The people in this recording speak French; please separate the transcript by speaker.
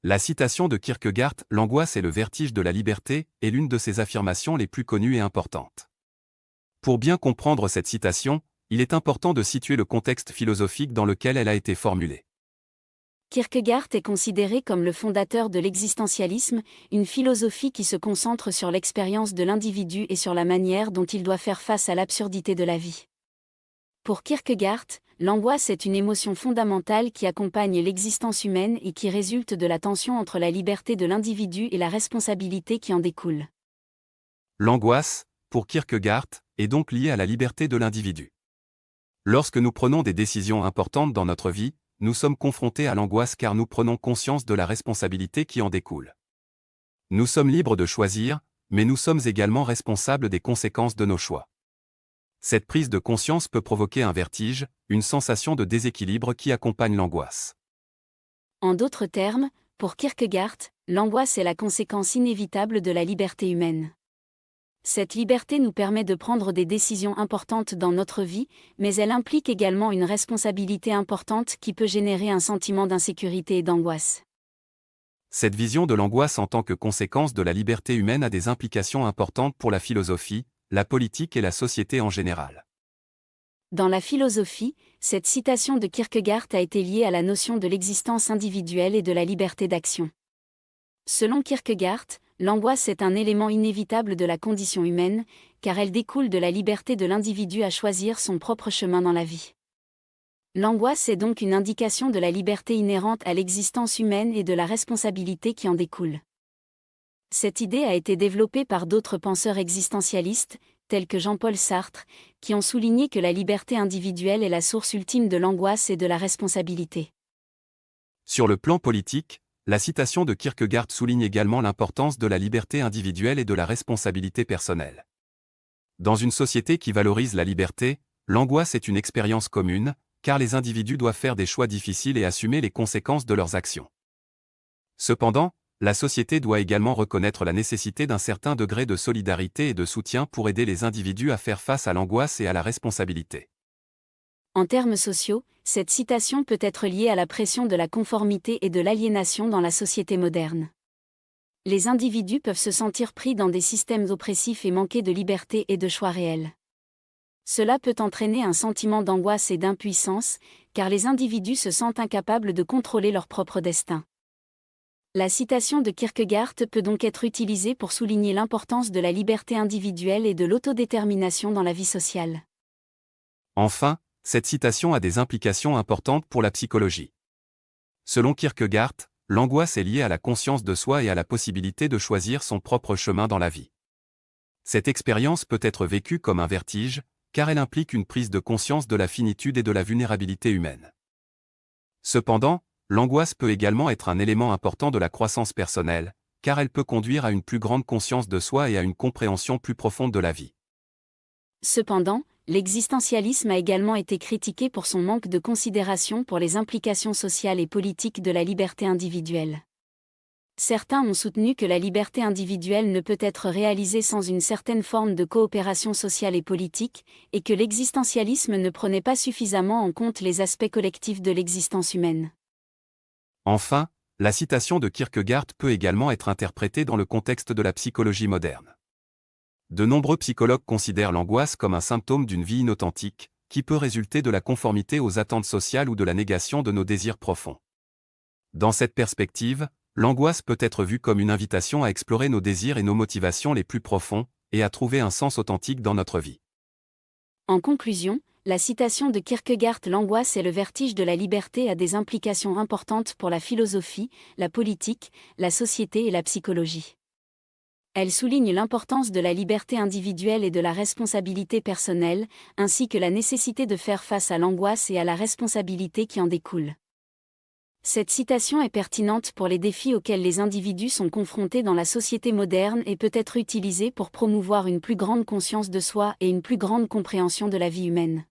Speaker 1: La citation de Kierkegaard, « L'angoisse est le vertige de la liberté » est l'une de ses affirmations les plus connues et importantes. Pour bien comprendre cette citation, il est important de situer le contexte philosophique dans lequel elle a été formulée.
Speaker 2: Kierkegaard est considéré comme le fondateur de l'existentialisme, une philosophie qui se concentre sur l'expérience de l'individu et sur la manière dont il doit faire face à l'absurdité de la vie. Pour Kierkegaard, l'angoisse est une émotion fondamentale qui accompagne l'existence humaine et qui résulte de la tension entre la liberté de l'individu et la responsabilité qui en découle.
Speaker 1: L'angoisse, pour Kierkegaard, est donc liée à la liberté de l'individu. Lorsque nous prenons des décisions importantes dans notre vie, nous sommes confrontés à l'angoisse car nous prenons conscience de la responsabilité qui en découle. Nous sommes libres de choisir, mais nous sommes également responsables des conséquences de nos choix. Cette prise de conscience peut provoquer un vertige, une sensation de déséquilibre qui accompagne l'angoisse.
Speaker 2: En d'autres termes, pour Kierkegaard, l'angoisse est la conséquence inévitable de la liberté humaine. Cette liberté nous permet de prendre des décisions importantes dans notre vie, mais elle implique également une responsabilité importante qui peut générer un sentiment d'insécurité et d'angoisse.
Speaker 1: Cette vision de l'angoisse en tant que conséquence de la liberté humaine a des implications importantes pour la philosophie, la politique et la société en général.
Speaker 2: Dans la philosophie, cette citation de Kierkegaard a été liée à la notion de l'existence individuelle et de la liberté d'action. Selon Kierkegaard, l'angoisse est un élément inévitable de la condition humaine, car elle découle de la liberté de l'individu à choisir son propre chemin dans la vie. L'angoisse est donc une indication de la liberté inhérente à l'existence humaine et de la responsabilité qui en découle. Cette idée a été développée par d'autres penseurs existentialistes, tels que Jean-Paul Sartre, qui ont souligné que la liberté individuelle est la source ultime de l'angoisse et de la responsabilité.
Speaker 1: Sur le plan politique, la citation de Kierkegaard souligne également l'importance de la liberté individuelle et de la responsabilité personnelle. Dans une société qui valorise la liberté, l'angoisse est une expérience commune, car les individus doivent faire des choix difficiles et assumer les conséquences de leurs actions. Cependant, la société doit également reconnaître la nécessité d'un certain degré de solidarité et de soutien pour aider les individus à faire face à l'angoisse et à la responsabilité.
Speaker 2: En termes sociaux, cette citation peut être liée à la pression de la conformité et de l'aliénation dans la société moderne. Les individus peuvent se sentir pris dans des systèmes oppressifs et manquer de liberté et de choix réels. Cela peut entraîner un sentiment d'angoisse et d'impuissance, car les individus se sentent incapables de contrôler leur propre destin. La citation de Kierkegaard peut donc être utilisée pour souligner l'importance de la liberté individuelle et de l'autodétermination dans la vie sociale.
Speaker 1: Enfin, cette citation a des implications importantes pour la psychologie. Selon Kierkegaard, l'angoisse est liée à la conscience de soi et à la possibilité de choisir son propre chemin dans la vie. Cette expérience peut être vécue comme un vertige, car elle implique une prise de conscience de la finitude et de la vulnérabilité humaine. Cependant, l'angoisse peut également être un élément important de la croissance personnelle, car elle peut conduire à une plus grande conscience de soi et à une compréhension plus profonde de la vie.
Speaker 2: Cependant, l'existentialisme a également été critiqué pour son manque de considération pour les implications sociales et politiques de la liberté individuelle. Certains ont soutenu que la liberté individuelle ne peut être réalisée sans une certaine forme de coopération sociale et politique, et que l'existentialisme ne prenait pas suffisamment en compte les aspects collectifs de l'existence humaine.
Speaker 1: Enfin, la citation de Kierkegaard peut également être interprétée dans le contexte de la psychologie moderne. De nombreux psychologues considèrent l'angoisse comme un symptôme d'une vie inauthentique, qui peut résulter de la conformité aux attentes sociales ou de la négation de nos désirs profonds. Dans cette perspective, l'angoisse peut être vue comme une invitation à explorer nos désirs et nos motivations les plus profonds, et à trouver un sens authentique dans notre vie.
Speaker 2: En conclusion, la citation de Kierkegaard « L'angoisse et le vertige de la liberté » a des implications importantes pour la philosophie, la politique, la société et la psychologie. Elle souligne l'importance de la liberté individuelle et de la responsabilité personnelle, ainsi que la nécessité de faire face à l'angoisse et à la responsabilité qui en découle. Cette citation est pertinente pour les défis auxquels les individus sont confrontés dans la société moderne et peut être utilisée pour promouvoir une plus grande conscience de soi et une plus grande compréhension de la vie humaine.